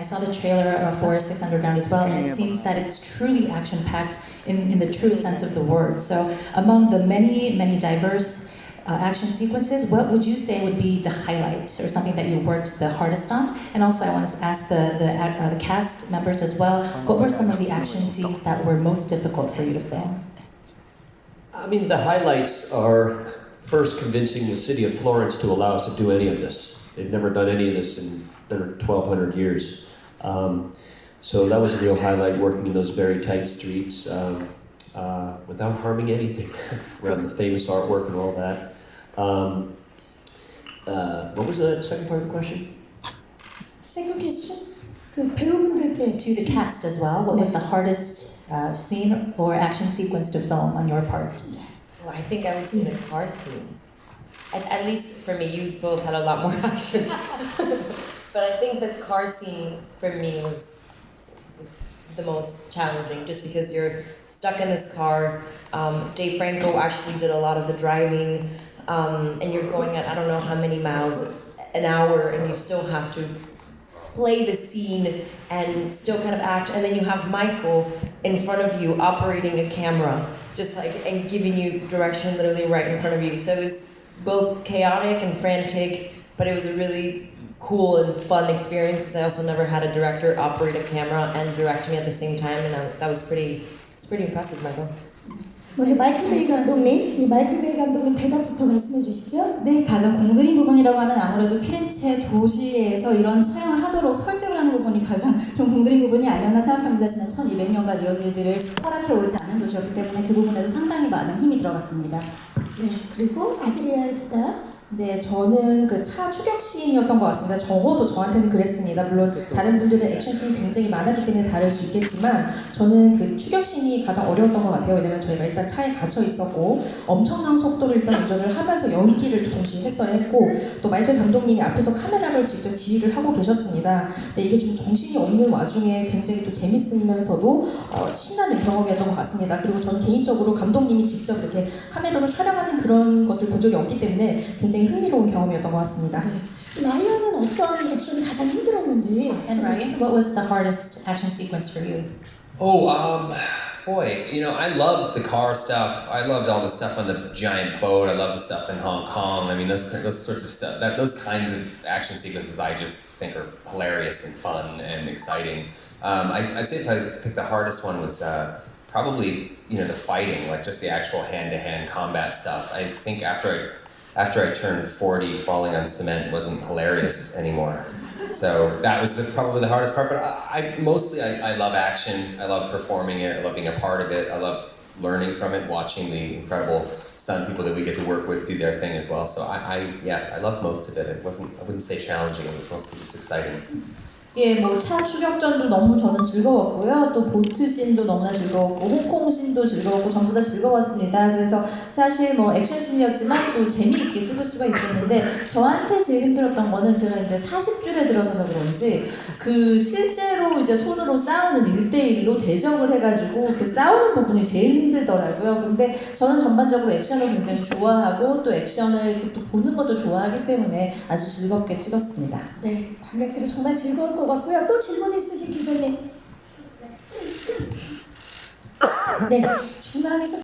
saw the trailer for 6 Underground as well, and it seems that it's truly action-packed in the true sense of the word. So among the many diverse action sequences, what would you say would be the highlight or something that you worked the hardest on? And also I want to ask the cast members as well, what were some of the action scenes that were most difficult for you to film? I mean, the highlights are first convincing the city of Florence to allow us to do any of this. They've never done any of this in their 1,200 years. So that was a real highlight, working in those very tight streets without harming anything around the famous artwork and all that. What was the second part of the question? Second question? 그 배우분들께 To the cast as well, what was the hardest scene or action sequence to film on your part? Well, I think I would say the car scene. At least for me, you both had a lot more action. But I think the car scene for me was the most challenging, just because you're stuck in this car. Dave Franco actually did a lot of the driving, and you're going at I don't know how many miles an hour, and you still have to play the scene and still kind of act. And then you have Michael in front of you operating a camera, just like, and giving you direction literally right in front of you. So it was both chaotic and frantic, but it was a really cool and fun experience, because I also never had a director operate a camera and direct me at the same time, and that was pretty impressive, Michael. 먼저 마이클 베이 감독님, 이 마이클 베이 감독님 대답부터 말씀해 주시죠. 네, 가장 공들인 부분이라고 하면 아무래도 피렌체 도시에서 이런 촬영을 하도록 설득을 하는 부분이 가장 좀 공들인 부분이 아니었나 생각합니다. 지난 1200년간 이런 일들을 허락해 오지 않은 도시였기 때문에 그 부분에서 상당히 많은 힘이 들어갔습니다. 네, 그리고 아드리아의 대답. 네, 저는 그 차 추격 씬이었던 것 같습니다. 적어도 저한테는 그랬습니다. 물론 다른 분들은 액션 씬이 굉장히 많았기 때문에 다를 수 있겠지만 저는 그 추격 씬이 가장 어려웠던 것 같아요. 왜냐면 저희가 일단 차에 갇혀 있었고 엄청난 속도로 일단 운전을 하면서 연기를 또 동시에 했어야 했고, 또 마이클 감독님이 앞에서 카메라를 직접 지휘를 하고 계셨습니다. 근데 이게 좀 정신이 없는 와중에 굉장히 또 재밌으면서도 신나는 경험이었던 것 같습니다. 그리고 저는 개인적으로 감독님이 직접 이렇게 카메라로 촬영하는 그런 것을 본 적이 없기 때문에 굉장히 흥미로운 경험이었던 것 같습니다. 네. 라이언은 어떤 액션이 가장 힘들었는지. And Ryan, what was the hardest action sequence for you? Oh, boy, you know, I loved the car stuff. I loved all the stuff on the giant boat. I loved the stuff in Hong Kong. I mean, those sorts of stuff, those kinds of action sequences I just think are hilarious and fun and exciting. I'd say if I had to pick the hardest one was probably, you know, the fighting, like just the actual hand-to-hand combat stuff. I think after I turned 40, falling on cement wasn't hilarious anymore. So that was probably the hardest part, but I love action, I love performing it, I love being a part of it, I love learning from it, watching the incredible stunt people that we get to work with do their thing as well. So I loved most of it. I wouldn't say challenging, it was mostly just exciting. 예, 뭐 차 추격전도 너무 저는 즐거웠고요. 또 보트 씬도 너무나 즐거웠고, 홍콩 씬도 즐거웠고, 전부 다 즐거웠습니다. 그래서 사실 뭐 액션 씬이었지만 또 재미있게 찍을 수가 있었는데, 저한테 제일 힘들었던 거는 제가 이제 40줄에 들어서서 그런지 그 실제로 이제 손으로 싸우는 1대1로 대적을 해가지고 그 싸우는 부분이 제일 힘들더라고요. 근데 저는 전반적으로 액션을 굉장히 좋아하고 또 액션을 또 보는 것도 좋아하기 때문에 아주 즐겁게 찍었습니다. 네, 관객들이 정말 즐거울 것 같고요. 또 질문 있으신 기자님? 네, 중앙에서